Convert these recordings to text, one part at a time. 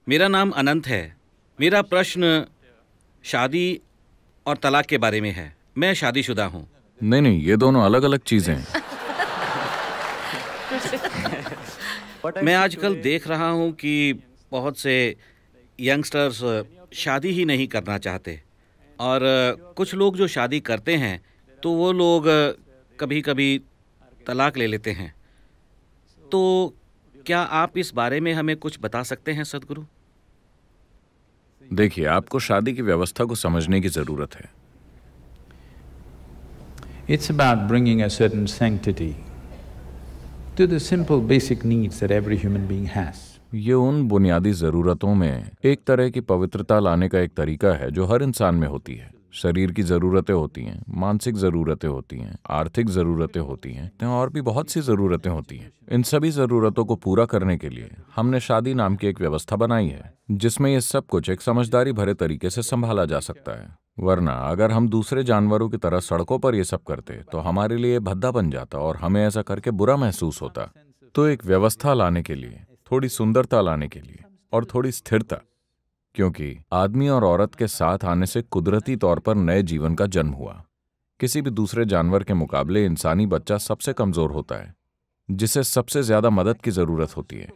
मेरा नाम अनंत है। मेरा प्रश्न शादी और तलाक के बारे में है। मैं शादीशुदा हूँ। नहीं नहीं, ये दोनों अलग अलग चीजें हैं। मैं आजकल देख रहा हूँ कि बहुत से यंगस्टर्स शादी ही नहीं करना चाहते, और कुछ लोग जो शादी करते हैं तो वो लोग कभी कभी तलाक ले लेते हैं। तो क्या आप इस बारे में हमें कुछ बता सकते हैं सद्गुरु? देखिए, आपको शादी की व्यवस्था को समझने की जरूरत है। It's about bringing a certain sanctity to the simple basic needs that every human being has. ये उन बुनियादी जरूरतों में एक तरह की पवित्रता लाने का एक तरीका है जो हर इंसान में होती है। शरीर की जरूरतें होती हैं, मानसिक जरूरतें होती हैं, आर्थिक जरूरतें होती हैं और भी बहुत सी जरूरतें होती हैं। इन सभी जरूरतों को पूरा करने के लिए हमने शादी नाम की एक व्यवस्था बनाई है, जिसमें ये सब कुछ एक समझदारी भरे तरीके से संभाला जा सकता है। वरना अगर हम दूसरे जानवरों की तरह सड़कों पर ये सब करते तो हमारे लिए भद्दा बन जाता और हमें ऐसा करके बुरा महसूस होता। तो एक व्यवस्था लाने के लिए, थोड़ी सुंदरता लाने के लिए और थोड़ी स्थिरता, क्योंकि आदमी और औरत के साथ आने से कुदरती तौर पर नए जीवन का जन्म हुआ। किसी भी दूसरे जानवर के मुकाबले इंसानी बच्चा सबसे कमजोर होता है, जिसे सबसे ज्यादा मदद की जरूरत होती है।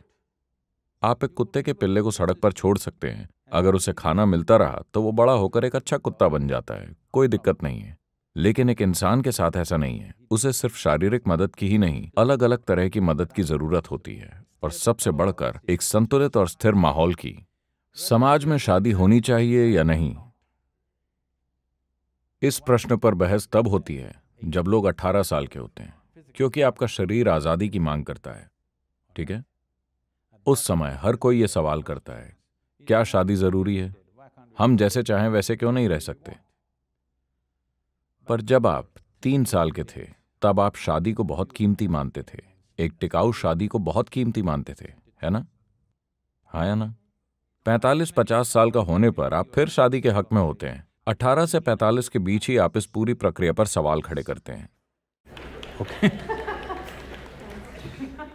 आप एक कुत्ते के पिल्ले को सड़क पर छोड़ सकते हैं, अगर उसे खाना मिलता रहा तो वो बड़ा होकर एक अच्छा कुत्ता बन जाता है, कोई दिक्कत नहीं है। लेकिन एक इंसान के साथ ऐसा नहीं है। उसे सिर्फ शारीरिक मदद की ही नहीं, अलग अलग तरह की मदद की जरूरत होती है, और सबसे बढ़कर एक संतुलित और स्थिर माहौल की। समाज में शादी होनी चाहिए या नहीं, इस प्रश्न पर बहस तब होती है जब लोग 18 साल के होते हैं, क्योंकि आपका शरीर आजादी की मांग करता है। ठीक है, उस समय हर कोई ये सवाल करता है, क्या शादी जरूरी है? हम जैसे चाहें वैसे क्यों नहीं रह सकते? पर जब आप 3 साल के थे, तब आप शादी को बहुत कीमती मानते थे, एक टिकाऊ शादी को बहुत कीमती मानते थे, है ना? हाँ या ना? 45-50 साल का होने पर आप फिर शादी के हक में होते हैं। 18 से 45 के बीच ही आप इस पूरी प्रक्रिया पर सवाल खड़े करते हैं।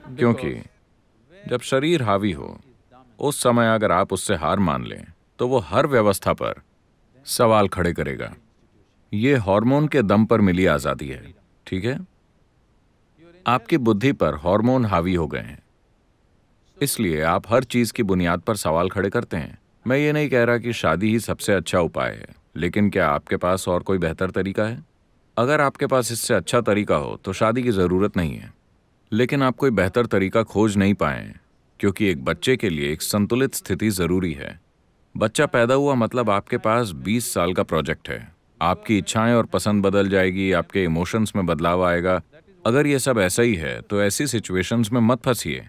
क्योंकि जब शरीर हावी हो, उस समय अगर आप उससे हार मान लें तो वो हर व्यवस्था पर सवाल खड़े करेगा। ये हार्मोन के दम पर मिली आजादी है। ठीक है, आपकी बुद्धि पर हार्मोन हावी हो गए हैं, इसलिए आप हर चीज की बुनियाद पर सवाल खड़े करते हैं। मैं ये नहीं कह रहा कि शादी ही सबसे अच्छा उपाय है, लेकिन क्या आपके पास और कोई बेहतर तरीका है? अगर आपके पास इससे अच्छा तरीका हो तो शादी की जरूरत नहीं है, लेकिन आप कोई बेहतर तरीका खोज नहीं पाए, क्योंकि एक बच्चे के लिए एक संतुलित स्थिति जरूरी है। बच्चा पैदा हुआ मतलब आपके पास 20 साल का प्रोजेक्ट है। आपकी इच्छाएं और पसंद बदल जाएगी, आपके इमोशंस में बदलाव आएगा। अगर ये सब ऐसा ही है तो ऐसी सिचुएशंस में मत फंसिए।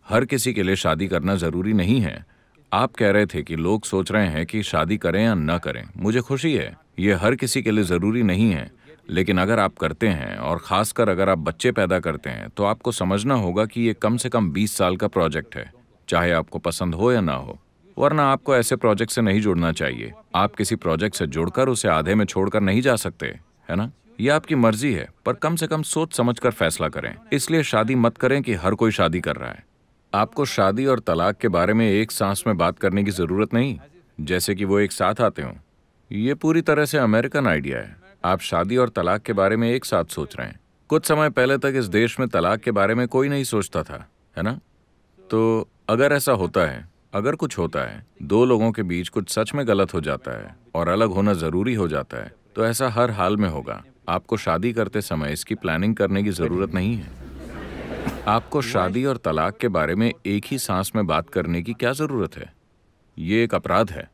हर किसी के लिए शादी करना जरूरी नहीं है। आप कह रहे थे कि लोग सोच रहे हैं कि शादी करें या न करें। मुझे खुशी है, ये हर किसी के लिए जरूरी नहीं है, लेकिन अगर आप करते हैं और खासकर अगर आप बच्चे पैदा करते हैं तो आपको समझना होगा कि ये कम से कम 20 साल का प्रोजेक्ट है, चाहे आपको पसंद हो या ना हो। वरना आपको ऐसे प्रोजेक्ट से नहीं जुड़ना चाहिए। आप किसी प्रोजेक्ट से जुड़कर उसे आधे में छोड़कर नहीं जा सकते, है ना? ये आपकी मर्जी है, पर कम से कम सोच समझकर फैसला करें। इसलिए शादी मत करें कि हर कोई शादी कर रहा है। आपको शादी और तलाक के बारे में एक सांस में बात करने की जरूरत नहीं, जैसे कि वो एक साथ आते हों। ये पूरी तरह से अमेरिकन आइडिया है। आप शादी और तलाक के बारे में एक साथ सोच रहे हैं। कुछ समय पहले तक इस देश में तलाक के बारे में कोई नहीं सोचता था, है ना? तो अगर ऐसा होता है, अगर कुछ होता है, दो लोगों के बीच कुछ सच में गलत हो जाता है और अलग होना जरूरी हो जाता है, तो ऐसा हर हाल में होगा। आपको शादी करते समय इसकी प्लानिंग करने की जरूरत नहीं है। आपको शादी और तलाक के बारे में एक ही सांस में बात करने की क्या जरूरत है? ये एक अपराध है।